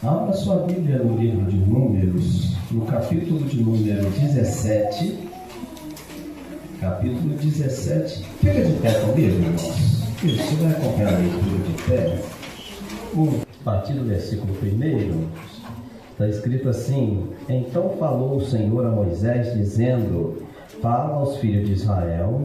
Abra sua Bíblia no livro de Números, no capítulo de número 17. Capítulo 17. Fica de pé comigo, irmãos. Você vai acompanhar a leitura de pé. A partir do versículo 1, está escrito assim: Então falou o Senhor a Moisés, dizendo: Fala aos filhos de Israel,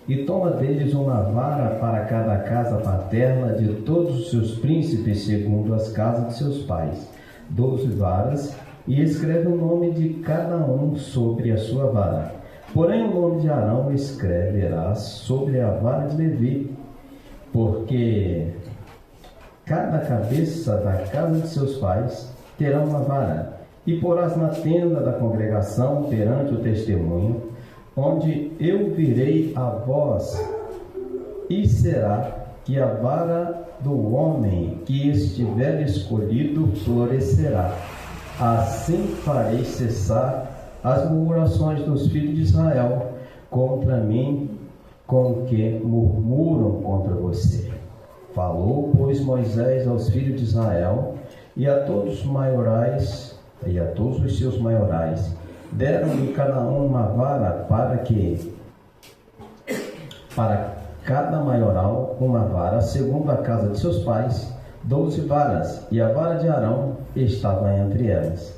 e toma deles uma vara para cada casa paterna de todos os seus príncipes, segundo as casas de seus pais, 12 varas, e escreve o nome de cada um sobre a sua vara. Porém o nome de Arão escreverás sobre a vara de Levi, porque cada cabeça da casa de seus pais terá uma vara, e porás na tenda da congregação perante o testemunho, onde eu virei a vós, e será que a vara do homem que estiver escolhido florescerá. Assim farei cessar as murmurações dos filhos de Israel contra mim, com que murmuram contra você. Falou, pois, Moisés aos filhos de Israel e a todos os maiorais, e a todos os seus maiorais, deram-lhe cada um uma vara para cada maioral uma vara, segundo a casa de seus pais, 12 varas, e a vara de Arão estava entre elas.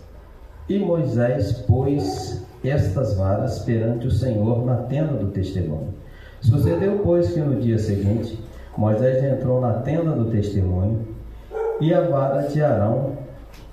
E Moisés pôs estas varas perante o Senhor na tenda do testemunho. Sucedeu, pois, que no dia seguinte Moisés entrou na tenda do testemunho, e a vara de Arão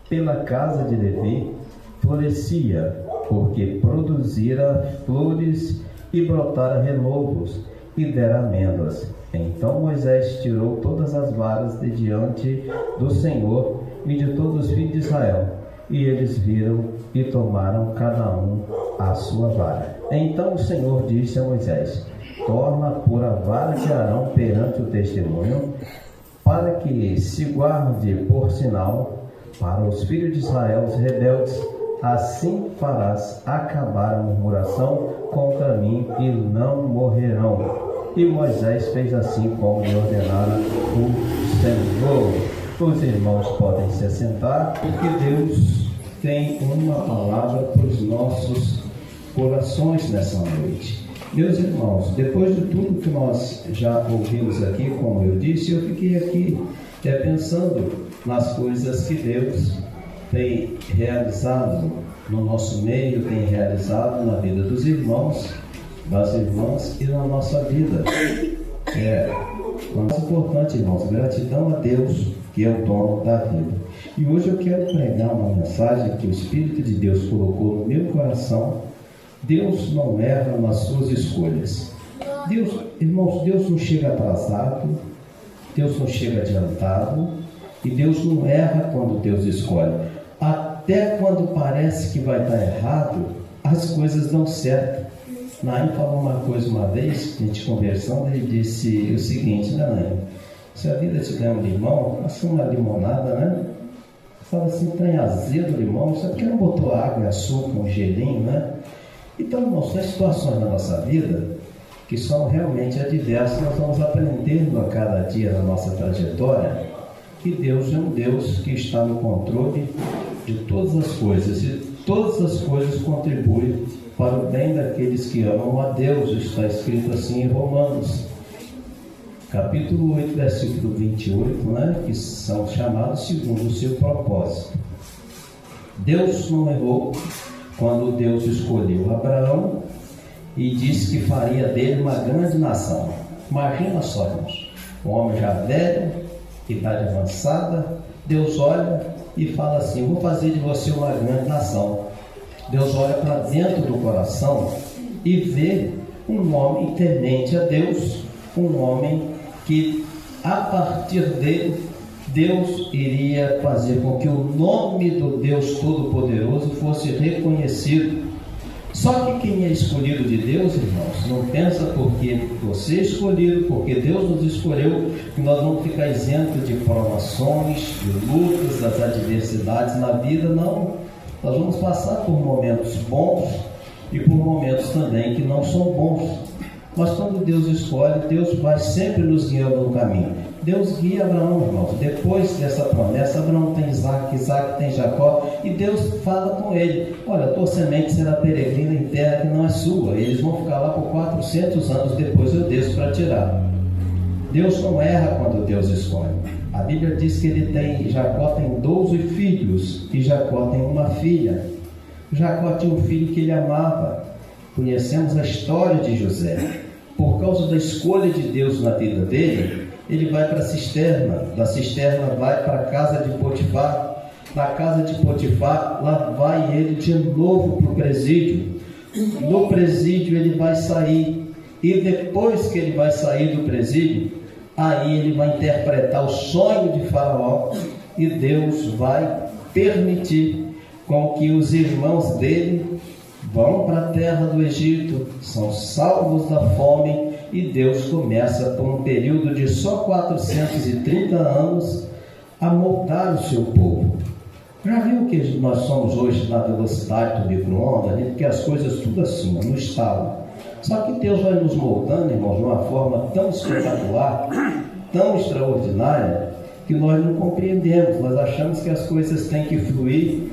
pela casa de Levi florescia, porque produzira flores e brotara renovos e dera amêndoas. Então Moisés tirou todas as varas de diante do Senhor e de todos os filhos de Israel, e eles viram e tomaram cada um a sua vara. Então o Senhor disse a Moisés: Torna por a vara de Arão perante o testemunho, para que se guarde por sinal para os filhos de Israel, os rebeldes. Assim farás acabar a murmuração contra mim, e não morrerão. E Moisés fez assim como lhe ordenara o Senhor. Os irmãos podem se assentar, porque Deus tem uma palavra para os nossos corações nessa noite. Meus irmãos, depois de tudo que nós já ouvimos aqui, como eu disse, eu fiquei aqui pensando nas coisas que Deus tem realizado no nosso meio, tem realizado na vida dos irmãos, das irmãs e na nossa vida. O mais importante, irmãos, gratidão a Deus, que é o dono da vida. E hoje eu quero pregar uma mensagem que o Espírito de Deus colocou no meu coração. Deus não erra nas suas escolhas. Irmãos, Deus não chega atrasado, Deus não chega adiantado, e Deus não erra quando Deus escolhe. Até quando parece que vai dar errado, as coisas dão certo. Naim falou uma coisa uma vez, a gente conversando, ele disse o seguinte, né, Naim? Se a vida te der um limão, faça uma limonada, né? Fala assim, tem azedo o limão, só porque não botou água e açúcar, um gelinho, né? Então, irmãos, tem situações na nossa vida que são realmente adversas, nós vamos aprendendo a cada dia na nossa trajetória que Deus é um Deus que está no controle de todas as coisas, e todas as coisas contribuem para o bem daqueles que amam a Deus. Está escrito assim em Romanos, capítulo 8, versículo 28, né? Que são chamados segundo o seu propósito. Deus não errou quando Deus escolheu Abraão e disse que faria dele uma grande nação. Imagina só, irmãos, um homem já velho, idade avançada, Deus olha e fala assim: vou fazer de você uma grande nação. Deus olha para dentro do coração e vê um homem temente a Deus, um homem que a partir dele Deus iria fazer com que o nome do Deus Todo-Poderoso fosse reconhecido. Só que quem é escolhido de Deus, irmãos, não pensa porque você é escolhido, porque Deus nos escolheu, que nós vamos ficar isentos de provações, de lutas, das adversidades na vida. Não, nós vamos passar por momentos bons e por momentos também que não são bons. Mas quando Deus escolhe, Deus vai sempre nos guiando no caminho. Deus guia Abraão, irmãos. Depois dessa promessa, Abraão tem Isaac Isaac, tem Jacó, e Deus fala com ele: olha, tua semente será peregrina em terra que não é sua, eles vão ficar lá por 400 anos, depois eu desço para tirar. Deus não erra quando Deus escolhe. A Bíblia diz que Jacó tem 12 filhos, e Jacó tem uma filha. Jacó tinha um filho que ele amava. Conhecemos a história de José. Por causa da escolha de Deus na vida dele, ele vai para a cisterna, da cisterna vai para a casa de Potifar, na casa de Potifar, lá vai ele de novo para o presídio. No presídio ele vai sair, e depois que ele vai sair do presídio, aí ele vai interpretar o sonho de Faraó, e Deus vai permitir com que os irmãos dele vão para a terra do Egito, são salvos da fome, e Deus começa, por um período de só 430 anos, a moldar o seu povo. Já viu que nós somos hoje na velocidade do micro-ondas, né? Porque as coisas tudo assim, no estalo. Só que Deus vai nos moldando, irmãos, de uma forma tão espetacular, tão extraordinária, que nós não compreendemos. Nós achamos que as coisas têm que fluir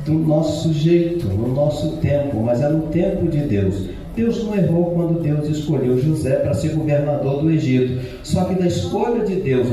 do nosso jeito, no nosso tempo, mas é no tempo de Deus. Deus não errou quando Deus escolheu José para ser governador do Egito. Só que da escolha de Deus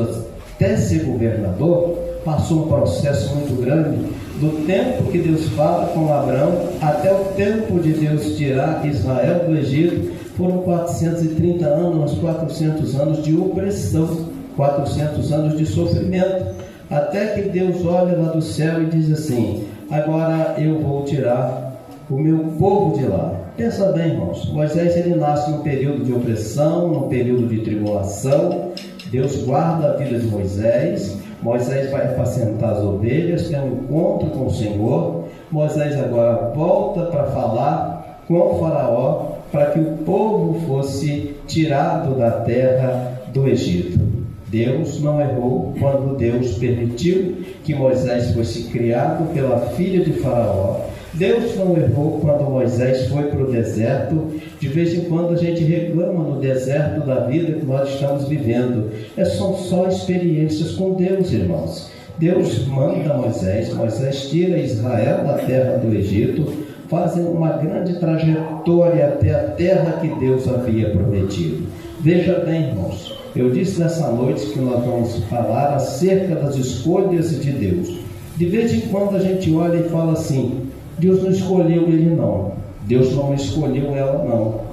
até ser governador, passou um processo muito grande, do tempo que Deus fala com Abraão até o tempo de Deus tirar Israel do Egito. Foram 430 anos, 400 anos de opressão, 400 anos de sofrimento, até que Deus olha lá do céu e diz assim: agora eu vou tirar o meu povo de lá. Pensa bem, irmãos, Moisés ele nasce num período de opressão, num período de tribulação. Deus guarda a vida de Moisés. Moisés vai apacentar as ovelhas, tem um encontro com o Senhor. Moisés agora volta para falar com o Faraó, para que o povo fosse tirado da terra do Egito. Deus não errou quando Deus permitiu que Moisés fosse criado pela filha de Faraó. Deus não errou quando Moisés foi para o deserto. De vez em quando a gente reclama no deserto da vida que nós estamos vivendo. São só experiências com Deus, irmãos. Deus manda Moisés tira Israel da terra do Egito, fazem uma grande trajetória até a terra que Deus havia prometido. Veja bem, irmãos, eu disse nessa noite que nós vamos falar acerca das escolhas de Deus. De vez em quando a gente olha e fala assim: Deus não escolheu ele não, Deus não escolheu ela não.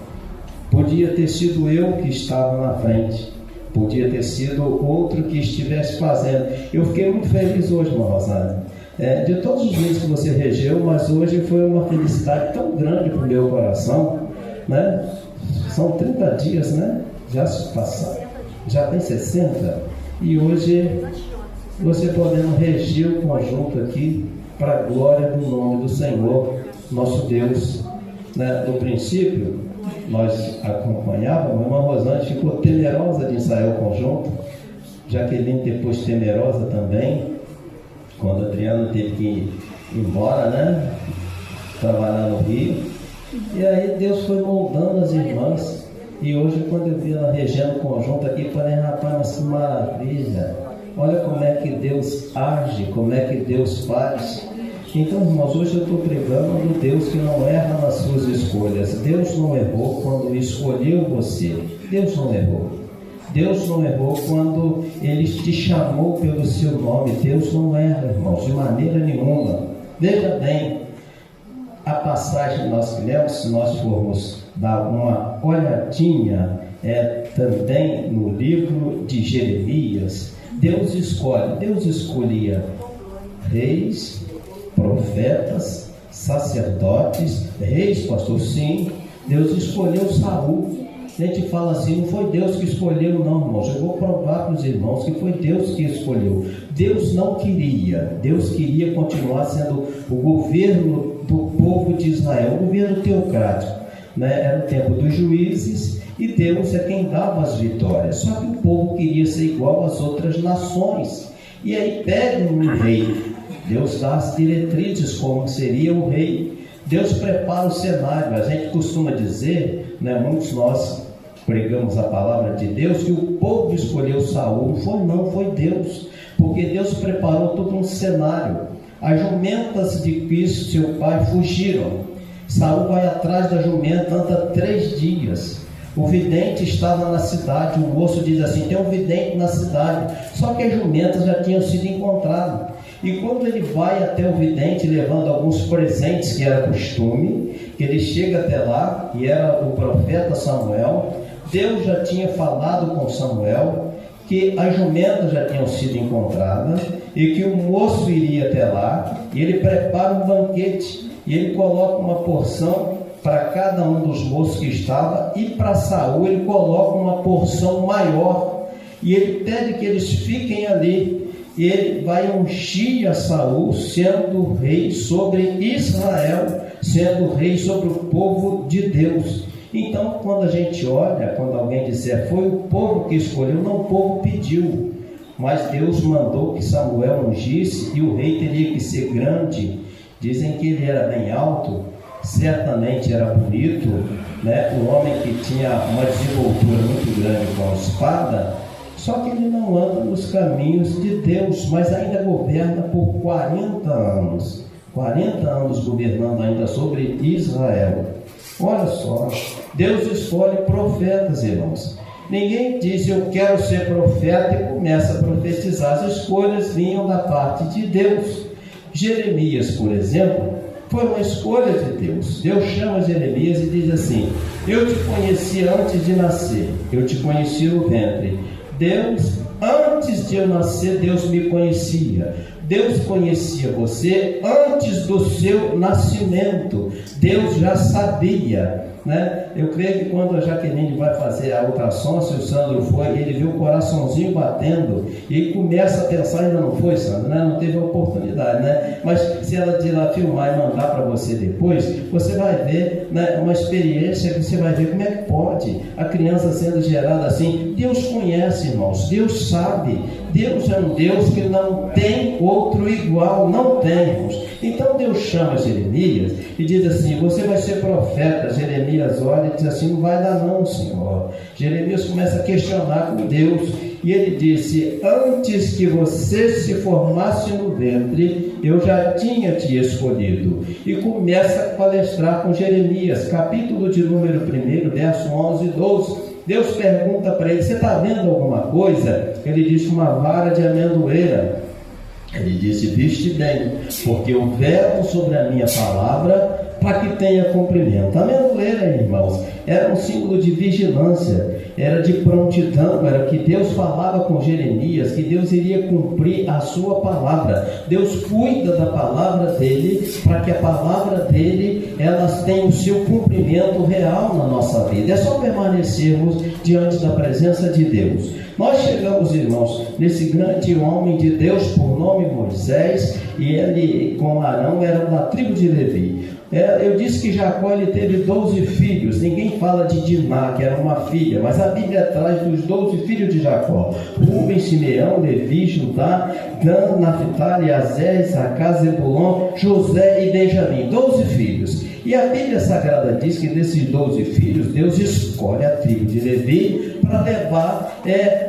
Podia ter sido eu que estava na frente, podia ter sido outro que estivesse fazendo. Eu fiquei muito feliz hoje, irmã Rosana, de todos os dias que você regeu, mas hoje foi uma felicidade tão grande para o meu coração, né? São 30 dias, né? Já se passaram, já tem 60, e hoje você podendo reger o conjunto aqui para a glória do nome do Senhor, nosso Deus, né? No princípio, nós acompanhávamos, a irmã Rosane ficou temerosa de ensaiar o conjunto, Jaqueline depois temerosa também, quando Adriano teve que ir embora, né? Trabalhar no Rio, e aí Deus foi moldando as irmãs, e hoje quando eu vi ela regendo o conjunto aqui, eu falei: rapaz, mas que maravilha, olha como é que Deus age, como é que Deus faz. Então, irmãos, hoje eu estou pregando do Deus que não erra nas suas escolhas. Deus não errou quando escolheu você. Deus não errou. Deus não errou quando Ele te chamou pelo seu nome. Deus não erra, irmãos, de maneira nenhuma. Veja bem, a passagem que nós lemos, se nós formos dar uma olhadinha, também no livro de Jeremias. Deus escolhia reis, profetas, sacerdotes, reis, pastor, sim. Deus escolheu Saul. A gente fala assim: não foi Deus que escolheu, não, irmãos. Eu vou provar para os irmãos que foi Deus que escolheu. Deus não queria, Deus queria continuar sendo o governo do povo de Israel, o governo teocrático, né? Era o tempo dos juízes, e Deus é quem dava as vitórias. Só que o povo queria ser igual às outras nações, e aí pega um rei. Deus dá as diretrizes como seria o rei. Deus prepara o cenário. A gente costuma dizer, né, muitos nós pregamos a palavra de Deus, que o povo escolheu Saul. Não foi Deus, porque Deus preparou todo um cenário. As jumentas de Quis, seu pai, fugiram. Saul vai atrás da jumenta, anda 3 dias. O vidente estava na cidade. O moço diz assim: tem um vidente na cidade. Só que as jumentas já tinham sido encontradas. E quando ele vai até o vidente, levando alguns presentes, que era costume, que ele chega até lá, e era o profeta Samuel, Deus já tinha falado com Samuel que as jumentas já tinham sido encontradas e que o moço iria até lá, e ele prepara um banquete, e ele coloca uma porção para cada um dos moços que estava, e para Saul ele coloca uma porção maior, e ele pede que eles fiquem ali, e ele vai ungir a Saul sendo rei sobre Israel, sendo rei sobre o povo de Deus. Então, quando a gente olha, quando alguém disser foi o povo que escolheu, não, o povo pediu, mas Deus mandou que Samuel ungisse, e o rei teria que ser grande. Dizem que ele era bem alto, certamente era bonito, né? Um homem que tinha uma desenvoltura muito grande com a espada, só que ele não anda nos caminhos de Deus, mas ainda governa por 40 anos. 40 anos governando ainda sobre Israel. Olha só, Deus escolhe profetas, irmãos. Ninguém diz eu quero ser profeta e começa a profetizar. As escolhas vinham da parte de Deus. Jeremias, por exemplo, foi uma escolha de Deus. Deus chama Jeremias e diz assim: eu te conheci antes de nascer, eu te conheci no ventre. Deus, antes de eu nascer, Deus me conhecia. Deus conhecia você antes do seu nascimento. Deus já sabia, né? Eu creio que quando a Jaqueline vai fazer a ultrassom, se o Sandro foi, ele viu o coraçãozinho batendo e começa a pensar: ainda não foi, Sandro, né? Não teve a oportunidade, né? Mas se ela de lá filmar e mandar para você depois, você vai ver, né, uma experiência que você vai ver como é que pode a criança sendo gerada assim. Deus conhece, irmãos, Deus sabe. Deus é um Deus que não tem outro igual, não temos. Então Deus chama Jeremias e diz assim: você vai ser profeta. Jeremias olha e diz assim: não vai dar não, Senhor. Jeremias começa a questionar com Deus, e ele disse: antes que você se formasse no ventre, eu já tinha te escolhido. E começa a palestrar com Jeremias, capítulo de número 1, verso 11 e 12. Deus pergunta para ele: você está vendo alguma coisa? Ele disse: uma vara de amendoeira. Ele disse: viste bem, porque eu velo sobre a minha palavra para que tenha cumprimento. A amendoeira, irmãos, era um símbolo de vigilância, era de prontidão, era que Deus falava com Jeremias, que Deus iria cumprir a sua palavra. Deus cuida da palavra dele, para que a palavra dele, elas tenham o seu cumprimento real na nossa vida. É só permanecermos diante da presença de Deus. Nós chegamos, irmãos, nesse grande homem de Deus por nome Moisés, e ele com Arão era da tribo de Levi. Eu disse que Jacó ele teve 12 filhos. Ninguém fala de Diná, que era uma filha, mas a Bíblia traz dos 12 filhos de Jacó: Rúben, Simeão, Levi, Judá, Dan, Naphtali, Aser, Issacar, Zebulon, José e Benjamim. 12 filhos. E a Bíblia Sagrada diz que desses 12 filhos, Deus escolhe a tribo de Levi para levar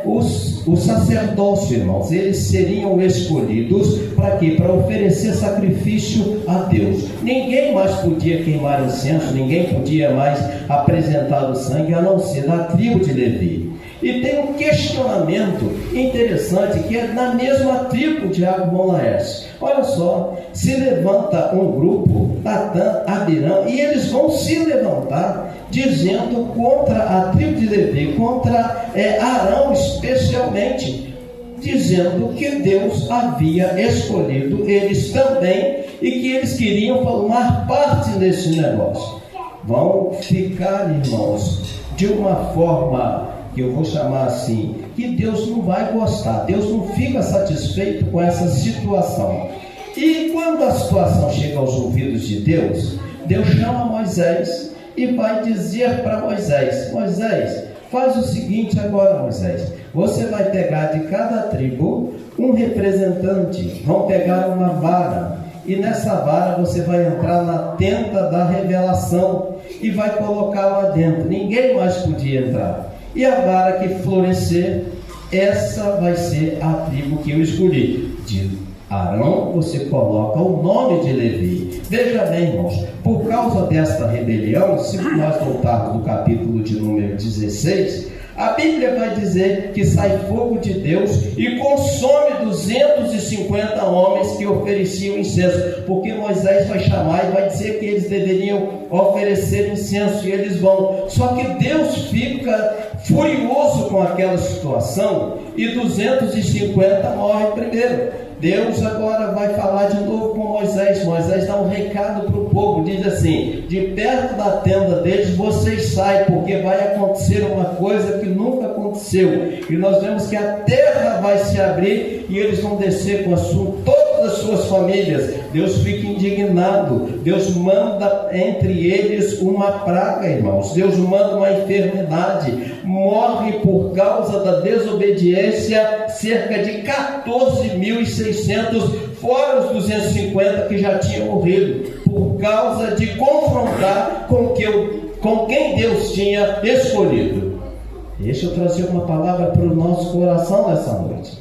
o sacerdócio, irmãos. Eles seriam escolhidos para quê? Para oferecer sacrifício a Deus. Ninguém mais podia queimar incenso, ninguém podia mais apresentar o sangue, a não ser da tribo de Levi. E tem um questionamento interessante, que é na mesma tribo de Abião. Olha só, se levanta um grupo, Datã, Abirão, e eles vão se levantar dizendo contra a tribo de Levi, contra Arão especialmente, dizendo que Deus havia escolhido eles também e que eles queriam formar parte desse negócio. Vão ficar, irmãos, de uma forma que eu vou chamar assim, que Deus não vai gostar. Deus não fica satisfeito com essa situação. E quando a situação chega aos ouvidos de Deus, Deus chama Moisés e vai dizer para Moisés: Moisés, faz o seguinte agora, Moisés, você vai pegar de cada tribo um representante, vão pegar uma vara, e nessa vara você vai entrar na tenda da revelação e vai colocar lá dentro. Ninguém mais podia entrar. E a vara que florescer, essa vai ser a tribo que eu escolhi. Arão, você coloca o nome de Levi. Veja bem, irmãos, por causa desta rebelião, se nós voltarmos no capítulo de número 16, a Bíblia vai dizer que sai fogo de Deus e consome 250 homens que ofereciam incenso, porque Moisés vai chamar e vai dizer que eles deveriam oferecer incenso, e eles vão. Só que Deus fica furioso com aquela situação e 250 morrem primeiro. Deus agora vai falar de novo com Moisés. Moisés dá um recado para o povo, diz assim: de perto da tenda deles vocês saem, porque vai acontecer uma coisa que nunca aconteceu, e nós vemos que a terra vai se abrir e eles vão descer com todas as suas famílias. Deus fica indignado, Deus manda entre eles uma praga, irmãos. Deus manda uma enfermidade, morre por causa da desobediência cerca de 14.600, fora os 250 que já tinham morrido, por causa de confrontar com quem Deus tinha escolhido. Deixa eu trazer uma palavra para o nosso coração nessa noite.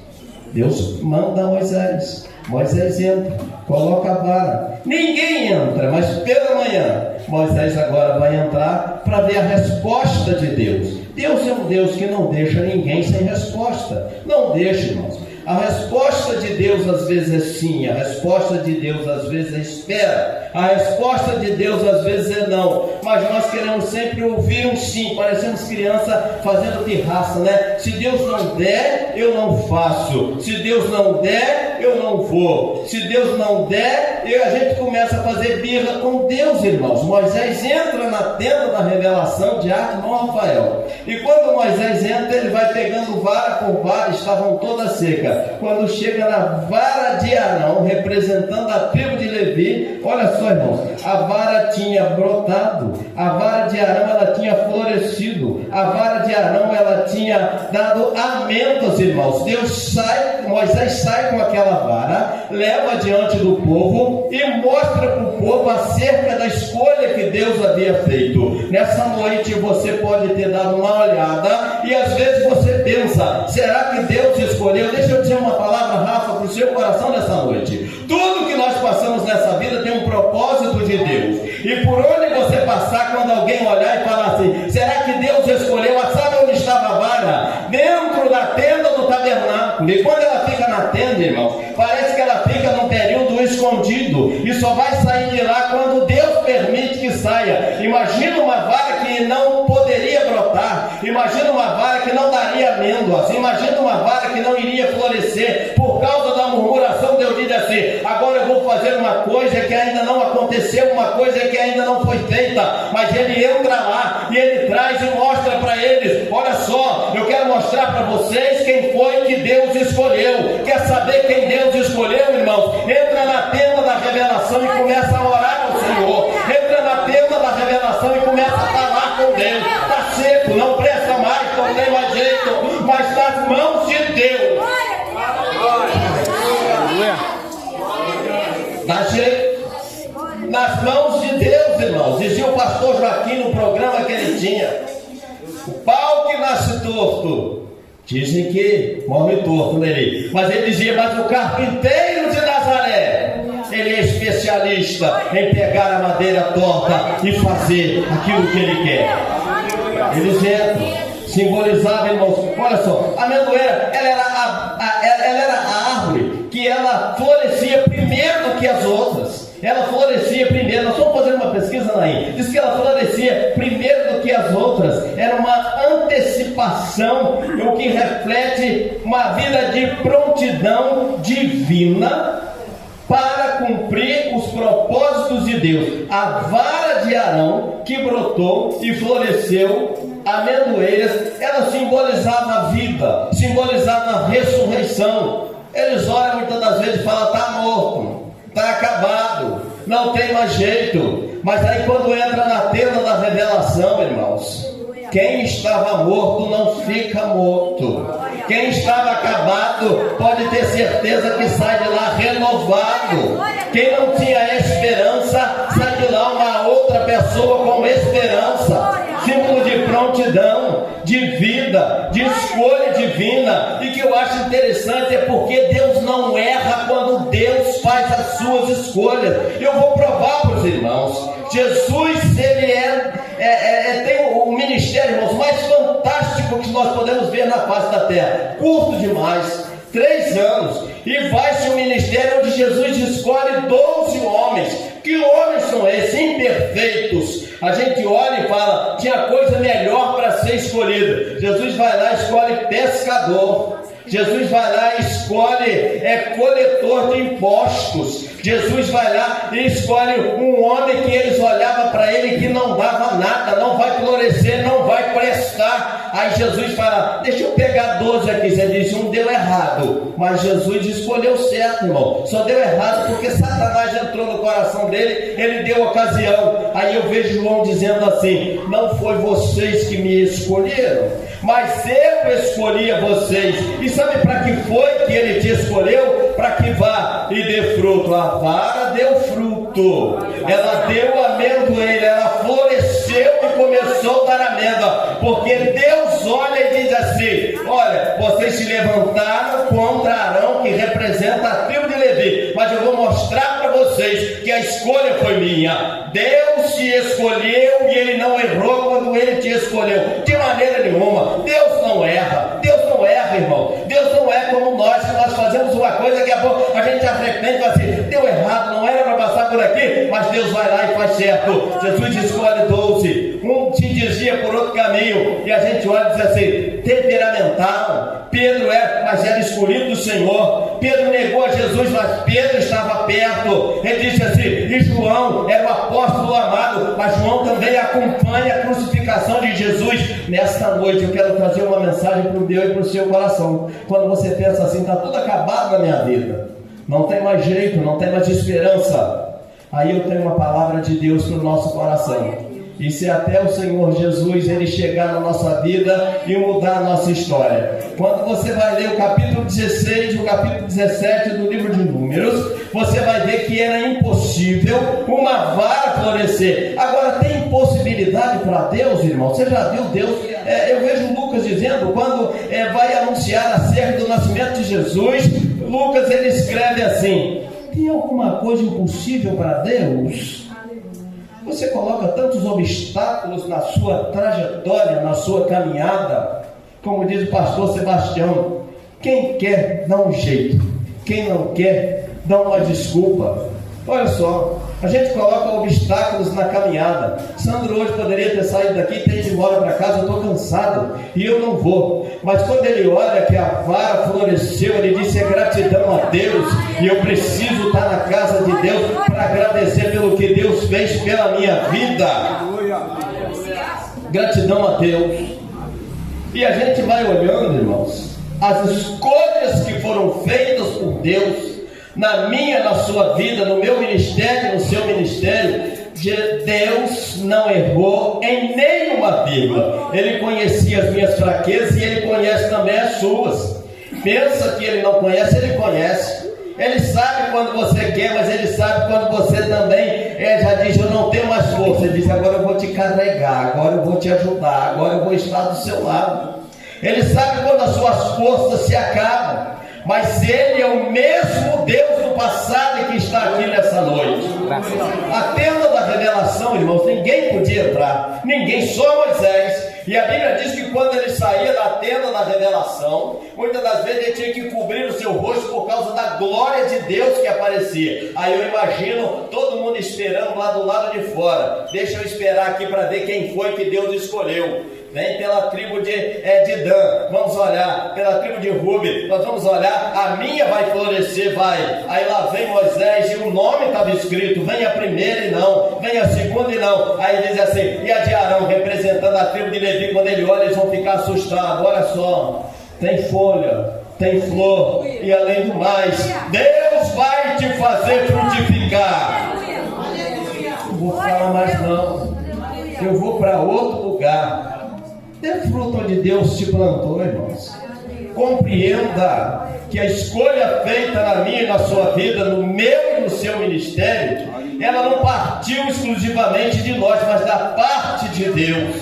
Deus manda Moisés. Moisés entra, coloca a vara. Ninguém entra, mas pela manhã Moisés agora vai entrar para ver a resposta de Deus. Deus é um Deus que não deixa ninguém sem resposta. Não deixa, irmãos. A resposta de Deus às vezes é sim, a resposta de Deus às vezes é espera, a resposta de Deus às vezes é não, mas nós queremos sempre ouvir um sim. Parecemos criança fazendo pirraça, né? Se Deus não der, eu não faço. Se Deus não der, eu não vou. Se Deus não der, a gente começa a fazer birra com Deus, irmãos. Moisés entra na tenda da revelação de Arnon Rafael, e quando Moisés entra, ele vai pegando vara por vara, estavam todas secas. Quando chega na vara de Arão, representando a tribo de Levi, olha só, irmãos, a vara tinha brotado, a vara de Arão ela tinha florescido, a vara de Arão ela tinha dado amentos, irmãos. Moisés sai com aquela vara, leva diante do povo e mostra para o povo acerca da escolha que Deus havia feito. Nessa noite você pode ter dado uma olhada e às vezes você pensa: será que Deus escolheu? Deixa eu dizer uma palavra, Rafa, para o seu coração nessa noite. Tudo que nós passamos nessa vida tem um propósito de Deus, e por onde você passar, quando alguém olhar e falar assim: será que Deus escolheu? Sabe onde estava a vara? Dentro da tenda do tabernáculo. E quando ela fica na tenda, irmãos, parece que ela fica num período escondido, e só vai sair de lá quando Deus permite que saia. Imagina uma vara que não poderia brotar, imagina uma vara que não daria amêndoas, imagina uma vara que não iria florescer por causa da murmuração. Deus diz assim: agora eu vou fazer uma coisa que ainda não aconteceu, uma coisa que ainda não foi feita, mas ele entra lá e ele traz e mostra para eles: olha só, eu quero mostrar para vocês quem foi que Deus escolheu. Quer saber quem Deus escolheu, irmãos? Entra na tenda da revelação e começa a orar ao Senhor. Entra na tenda da revelação e começa a falar com Deus. Está seco, não presta mais, não tem mais jeito, mas nas mãos de Deus. Nas mãos de Deus, irmãos. Dizia o pastor Joaquim no programa que ele tinha: o pau que nasce torto, dizem que morre torto nele, mas ele dizia: mas o carpinteiro de Nazaré, ele é especialista em pegar a madeira torta e fazer aquilo que ele quer. Eles entram. Simbolizava, irmãos, olha só, a amendoeira, ela era a árvore que ela florescia primeiro do que as outras. Ela florescia primeiro. Nós estamos fazendo uma pesquisa, Naim, diz que ela florescia primeiro do que as outras. Era uma antecipação, o que reflete uma vida de prontidão divina para cumprir os propósitos de Deus. A vara de Arão que brotou e floresceu amendoeiras, ela simbolizava a vida, simbolizava a ressurreição. Eles olham muitas das vezes e falam: está morto, está acabado, não tem mais jeito. Mas aí quando entra na tenda da revelação, irmãos, quem estava morto não fica morto. Quem estava acabado pode ter certeza que sai de lá renovado. Quem não tinha esperança, sai de lá uma outra pessoa com esperança. Símbolo de prontidão, de vida, de escolha divina. E que eu acho interessante é porque Deus não erra quando Deus faz as suas escolhas. Eu vou provar para os irmãos. Jesus, ele tem um ministério, irmãos, mais fantástico que nós podemos ver na face da terra. Curto demais, 3 anos. E vai-se o ministério onde Jesus escolhe 12 homens. Que homens são esses? Imperfeitos. A gente olha e fala, tinha coisa melhor para ser escolhida. Jesus vai lá e escolhe pescador. Jesus vai lá e escolhe coletor de impostos. Jesus vai lá e escolhe um homem que eles olhavam para ele que não dava nada, não vai florescer, não vai prestar. Aí Jesus fala, deixa eu pegar 12 aqui. Você diz, um deu errado, mas Jesus escolheu certo, irmão. Só deu errado porque Satanás entrou no coração dele, ele deu ocasião. Aí eu vejo João dizendo assim, não foi vocês que me escolheram, mas eu escolhi a vocês. E sabe para que foi que ele te escolheu? Para que vá e dê fruto. A vara deu fruto, ela deu amendoeira, ela floresceu e começou a dar amêndoa, porque Deus olha e diz assim, olha, vocês se levantaram contra Arão, que representa a tribo de Levi, mas eu vou mostrar para vocês que a escolha foi minha. Deus te escolheu e ele não errou quando ele te escolheu, de maneira nenhuma. Deus não erra, irmão. Deus não é como nós, que nós fazemos uma coisa que a gente arrepende e fala assim, deu errado, não era para passar por aqui, mas Deus vai lá e faz certo. Jesus escolhe 12, um te dizia por outro caminho, e a gente olha e diz assim, temperamental. Pedro mas era escolhido do Senhor. Pedro negou a Jesus, mas Pedro estava perto. Ele disse assim, e João era o apóstolo amado, mas João também acompanha a crucificação de Jesus. Nesta noite eu quero trazer uma mensagem para o meu e para o seu coração. Quando você pensa assim, está tudo acabado na minha vida, não tem mais jeito, não tem mais esperança, aí eu tenho uma palavra de Deus para o nosso coração. E se até o Senhor Jesus ele chegar na nossa vida e mudar a nossa história. Quando você vai ler o capítulo 16 e o capítulo 17 do livro de Números, você vai ver que era impossível uma vara florescer. Agora, tem impossibilidade para Deus, irmão? Você já viu Deus? Eu vejo Lucas dizendo, quando vai anunciar acerca do nascimento de Jesus, Lucas ele escreve assim, tem alguma coisa impossível para Deus? Você coloca tantos obstáculos na sua trajetória, na sua caminhada, como diz o pastor Sebastião, quem quer dá um jeito, quem não quer dá uma desculpa. Olha só, a gente coloca obstáculos na caminhada. Sandro hoje poderia ter saído daqui e ter ido embora para casa, eu estou cansado e eu não vou. Mas quando ele olha que a vara floresceu, ele disse, é gratidão a Deus, e eu preciso estar na casa de Deus para agradecer pelo que Deus fez pela minha vida. Gratidão a Deus. E a gente vai olhando, irmãos, as escolhas que foram feitas por Deus na minha, na sua vida, no meu ministério, no seu ministério. Deus não errou em nenhuma vírgula. Ele conhecia as minhas fraquezas e ele conhece também as suas. Pensa que ele não conhece, ele conhece. Ele sabe quando você quer, mas ele sabe quando você também já diz, eu não tenho mais força. Ele diz, agora eu vou te carregar, agora eu vou te ajudar, agora eu vou estar do seu lado. Ele sabe quando as suas forças se acabam. Mas ele é o mesmo Deus do passado que está aqui nessa noite. A tenda da revelação, irmãos, ninguém podia entrar, ninguém, só Moisés. E a Bíblia diz que quando ele saía da tenda da revelação, muitas das vezes ele tinha que cobrir o seu rosto por causa da glória de Deus que aparecia. Aí eu imagino todo mundo esperando lá do lado de fora. Deixa eu esperar aqui para ver quem foi que Deus escolheu. Vem pela tribo de Dan, vamos olhar, pela tribo de Ruben, nós vamos olhar, a minha vai florescer, vai. Aí lá vem Moisés e o nome estava escrito, vem a primeira e não, vem a segunda e não. Aí diz assim, e a de Arão, representando a tribo de Levi, quando ele olha eles vão ficar assustados. Olha só, tem folha, tem flor, e além do mais, Deus vai te fazer frutificar. Não vou falar mais não, eu vou para outro lugar. Dê fruto onde Deus te plantou, irmãos. Compreenda que a escolha feita na minha e na sua vida, no meu e no seu ministério, ela não partiu exclusivamente de nós, mas da parte de Deus.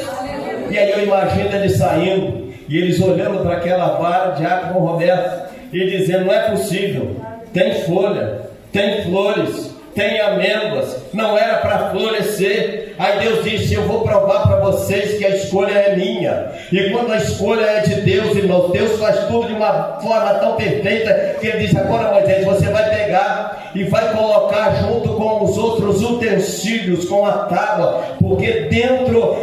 E aí eu imagino eles saindo e eles olhando para aquela vara, Diácono Roberto, e dizendo, não é possível, tem folha, tem flores, tem amêndoas, não era para florescer. Aí Deus disse: eu vou provar para vocês que a escolha é minha. E quando a escolha é de Deus, irmãos, Deus faz tudo de uma forma tão perfeita que Ele diz: agora, Moisés, você vai pegar e vai colocar junto com os outros utensílios, com a tábua, porque dentro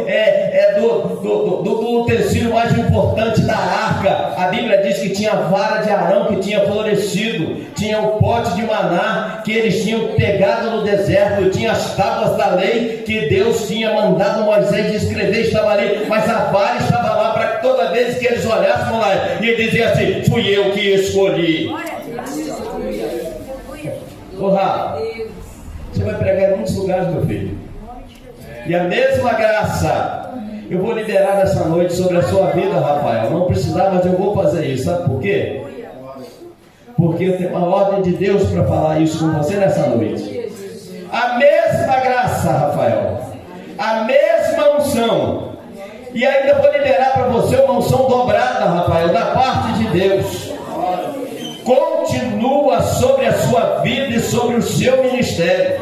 do utensílio mais importante da arca, a Bíblia diz que tinha a vara de Arão que tinha florescido, tinha o pote de maná que eles tinham pegado no deserto, tinha as tábuas da lei que Deus tinha mandado Moisés escrever, estava ali, mas a vara estava lá para que toda vez que eles olhassem lá, e ele dizia assim: fui eu que escolhi. Ô Rafa, você vai pregar em muitos lugares, meu filho, e a mesma graça eu vou liberar nessa noite sobre a sua vida, Rafael. Não precisava, mas eu vou fazer isso. Sabe por quê? Porque eu tenho uma ordem de Deus para falar isso com você nessa noite. A mesma graça, Rafael, a mesma unção, e ainda vou liberar para você uma unção dobrada, Rafael, da parte de Deus. Continua sobre a sua vida e sobre o seu ministério.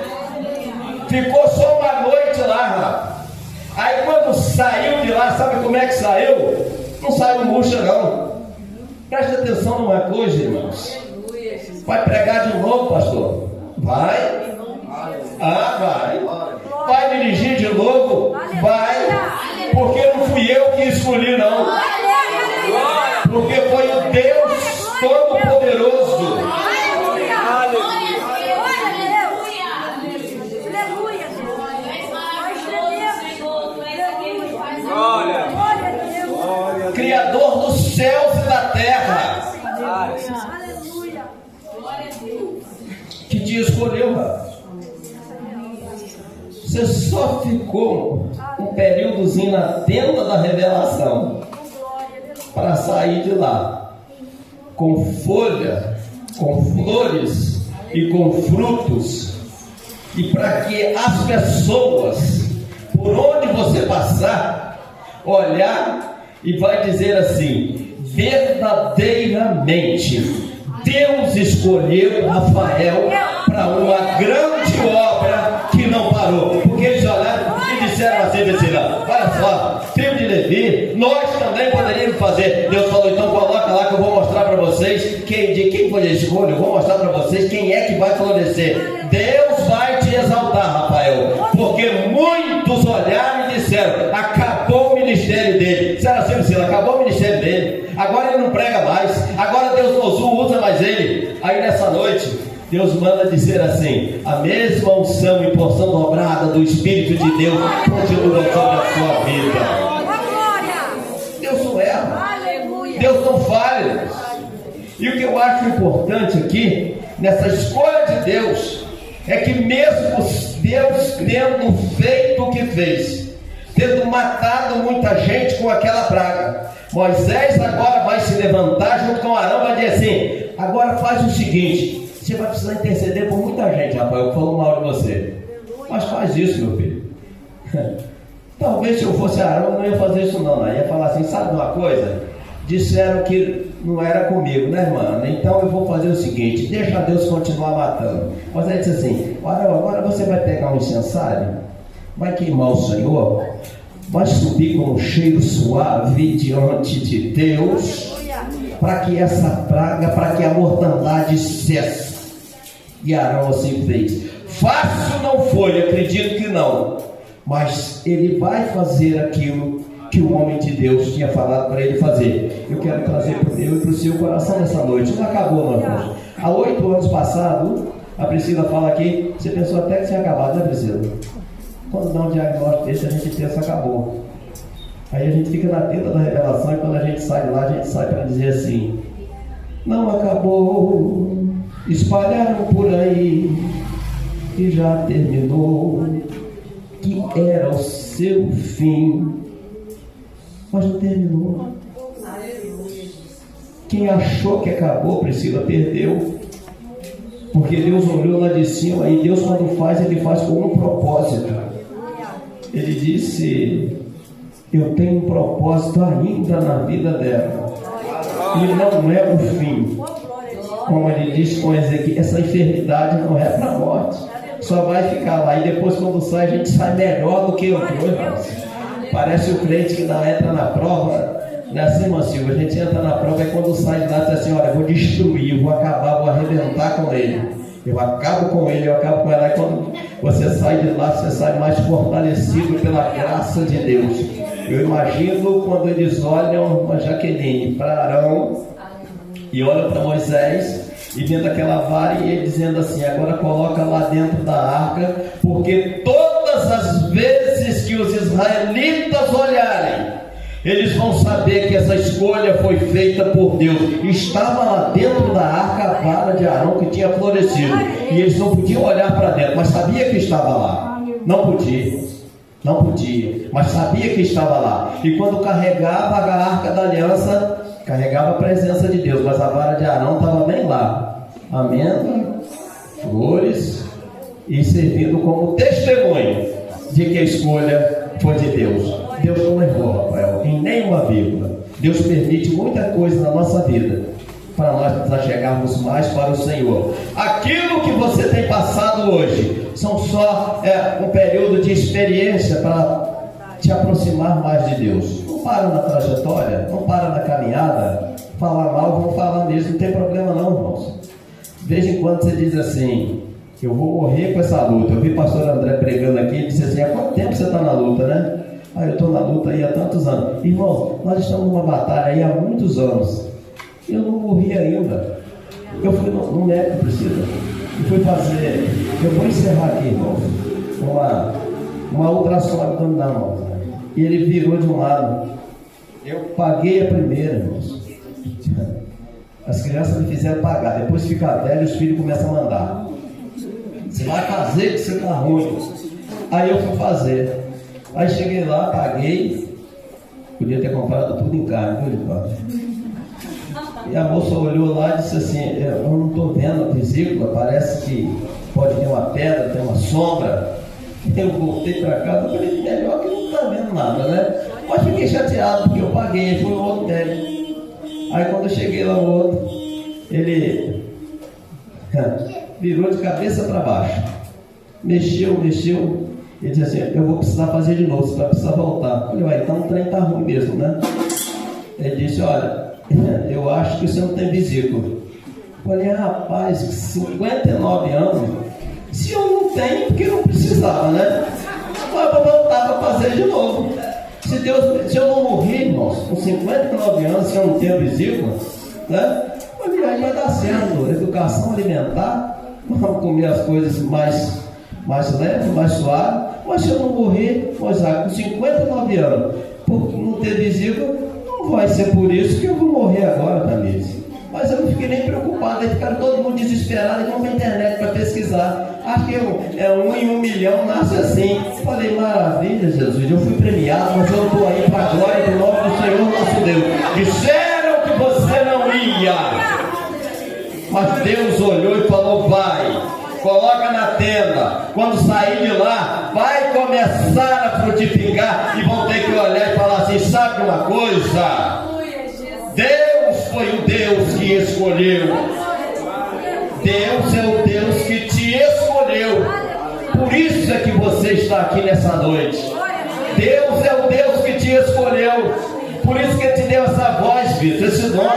Ficou só uma noite lá, Rafa. Aí quando saiu de lá, sabe como é que saiu? Não saiu murcha, não. Preste atenção numa coisa, irmãos. Vai pregar de novo, pastor? Vai. Vai. Vai dirigir de novo? Vai. Porque não fui eu que escolhi, não. Porque foi o Deus Todo-Poderoso. Criador dos céus e da terra, que te escolheu, rapaz. Você só ficou um períodozinho na tenda da revelação para sair de lá com folha, com flores e com frutos, e para que as pessoas, por onde você passar, olhar e vai dizer assim: verdadeiramente Deus escolheu Rafael para uma grande obra que não parou. Porque eles olharam e disseram assim: olha só, tribo de Levi, nós também poderíamos fazer. Deus falou: então coloca lá que eu vou mostrar para vocês quem foi a escolha. Eu vou mostrar para vocês quem é que vai florescer. Deus vai te exaltar, Rafael, porque muitos olharam e disseram: acabou o ministério dele. Disseram assim: Priscila, acabou o ministério dele, agora ele não prega mais, agora Deus não usa mais ele. Aí nessa noite Deus manda dizer assim: a mesma unção e porção dobrada do Espírito de Deus continua sobre a sua vida. Deus não erra, Deus não falha. E o que eu acho importante aqui nessa escolha de Deus é que mesmo Deus tendo feito o que fez, tendo matado muita gente com aquela praga, Moisés agora vai se levantar junto com Arão, vai dizer assim: agora faz o seguinte, você vai precisar interceder por muita gente, Rafael, que falou mal de você, mas faz isso, meu filho. Talvez se eu fosse Arão, eu não ia fazer isso não, ia falar assim: sabe uma coisa? Disseram que não era comigo, né, irmã? Então eu vou fazer o seguinte: deixa Deus continuar matando. Mas aí disse assim: Arão, agora você vai pegar um incensário, vai queimar o Senhor, vai subir com um cheiro suave diante de Deus, para que essa praga, para que a mortandade cesse. E Arão assim fez. Fácil não foi, acredito que não, mas ele vai fazer aquilo que o homem de Deus tinha falado para ele fazer. Eu quero trazer para o meu e para o seu coração nessa noite. Não acabou, meu irmão. Há 8 anos passados, a Priscila fala aqui, você pensou até que tinha acabado, né, Priscila? Quando dá um diagnóstico desse, a gente pensa: acabou. Aí a gente fica na tenda da revelação, e quando a gente sai de lá, a gente sai para dizer assim: não acabou, espalharam por aí que já terminou, que era o seu fim, mas não terminou. Quem achou que acabou, Priscila, perdeu. Porque Deus olhou lá de cima, e Deus, quando faz, Ele faz com um propósito. Ele disse: eu tenho um propósito ainda na vida dela, e não é o fim. como ele disse com Ezequiel, essa enfermidade não é para a morte, só vai ficar lá, e depois quando sai, a gente sai melhor do que entrou, irmãos. Parece o crente que não entra na prova, não é assim, irmão Silva? A gente entra na prova e quando sai de lá, diz assim: olha, eu vou destruir, eu vou acabar, vou arrebentar com ele, eu acabo com ele, eu acabo com ela. E quando você sai de lá, você sai mais fortalecido pela graça de Deus. Eu imagino quando eles olham para Jaqueline, para Arão, e olham para Moisés, e vendo aquela vara, e ele dizendo assim: agora coloca lá dentro da arca, porque todas as vezes que os israelitas olharem, eles vão saber que essa escolha foi feita por Deus. Estava lá dentro da arca a vara de Arão que tinha florescido, e eles não podiam olhar para dentro, mas sabia que estava lá. Não podia, mas sabia que estava lá. E quando carregava a arca da aliança, carregava a presença de Deus, mas a vara de Arão estava bem lá, amêndoa, flores, e servindo como testemunho de que a escolha foi de Deus. Deus não errou, Rafael, em nenhuma vírgula. Deus permite muita coisa na nossa vida para nós nos achegarmos mais para o Senhor. Aquilo que você tem passado hoje são só um período de experiência para te aproximar mais de Deus. Não para na trajetória, não para na caminhada. Falar mal, vão falar mesmo, não tem problema não, irmãos. De vez em quando você diz assim: eu vou morrer com essa luta. Eu vi o pastor André pregando aqui e disse assim: há quanto tempo você está na luta, né? Eu estou na luta aí há tantos anos. Irmãos, nós estamos numa batalha aí há muitos anos. Eu não morri ainda. Eu fui no médico, Priscila, e fui fazer. Eu vou encerrar aqui, irmãos, uma ultrassom abdominal, irmãos. E ele virou de um lado. Eu paguei a primeira, irmãos. As crianças me fizeram pagar. Depois fica velho, os filhos começam a mandar: você vai fazer que você está ruim. Aí eu fui fazer. Aí cheguei lá, paguei. Podia ter comprado tudo em carne, viu, Ricardo? E a moça olhou lá e disse assim: eu não estou vendo a vesícula, parece que pode ter uma pedra, tem uma sombra. Eu voltei para casa e falei: melhor que não está vendo nada, né? Mas fiquei chateado porque eu paguei, foi o outro médico. Aí quando eu cheguei lá no outro, ele virou de cabeça para baixo, mexeu. Ele disse assim: eu vou precisar fazer de novo, você vai precisar voltar. Eu falei: então o trem está ruim mesmo, né? Ele disse: olha, eu acho que você não tem vesícula. Eu falei: rapaz, 59 anos, se eu não tenho, porque eu não precisava, né? Mas eu vou voltar para fazer de novo. Se eu não morrer, irmãos, com 59 anos, se eu não tenho vesícula, né? Aí vai dar certo. Educação alimentar, vamos comer as coisas mais leves, mais suaves. Mas se eu não morrer, com 59 anos, por não ter vesícula, não vai ser por isso que eu vou morrer agora, Tamires. Mas eu não fiquei nem preocupado. Aí ficaram todo mundo desesperado e vão para a internet para pesquisar. Acho que 1 em 1 milhão nasce assim. Falei: maravilha, Jesus, eu fui premiado, mas eu estou aí para a glória do nome do Senhor nosso Deus. Disseram que você não ia, mas Deus olhou e falou: vai, coloca na tenda. Quando sair de lá, vai começar a frutificar. E vão ter que olhar e falar assim: sabe uma coisa? Deus foi o Deus que escolheu. Deus é o Deus que te escolheu. Por isso é que você está aqui nessa noite. Deus é o Deus que te escolheu. Por isso que Ele te deu essa voz, Vitor, esse dom.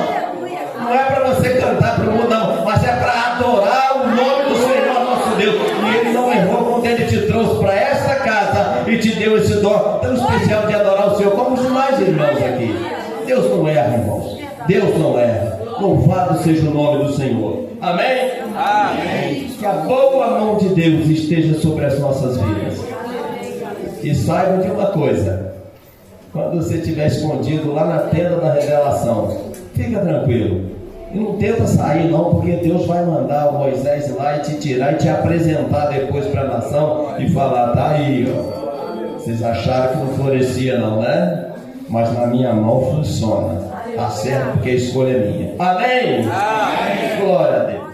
Não é para você cantar para o mundo, não, mas é para adorar o nome do Senhor nosso Deus. E Ele não errou quando Ele te trouxe para essa casa e te deu esse dom tão especial de adorar o Senhor, como os demais irmãos aqui. Deus não erra, irmãos. Deus não erra. Louvado seja o nome do Senhor. Amém? Amém. Que a boa mão de Deus esteja sobre as nossas vidas. E saibam de uma coisa: quando você estiver escondido lá na tenda da revelação, fica tranquilo. E não tenta sair não, porque Deus vai mandar o Moisés lá e te tirar e te apresentar depois para a nação e falar: tá aí, ó. Vocês acharam que não florescia não, né? Mas na minha mão funciona. Tá certo, porque a escolha é minha. Amém? Amém. Glória a Deus.